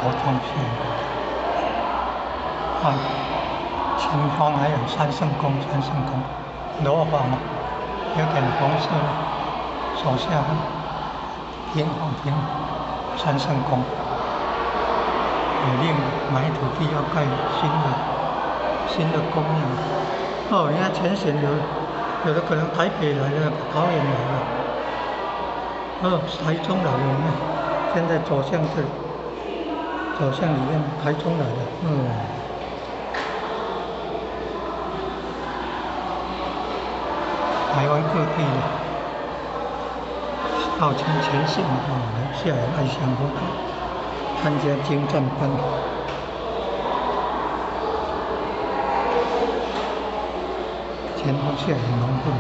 国中学，前方还有三圣宫，楼房有点红色，手下平三圣宫，有令买土地要盖新的公庙。你看前线有的可能台北来的，桃园来的，台中来的，你看，现在走向这里，走向里面，台中来的，台湾各地的，到前线来下来爱乡活动，参加精湛班。前方下来农会。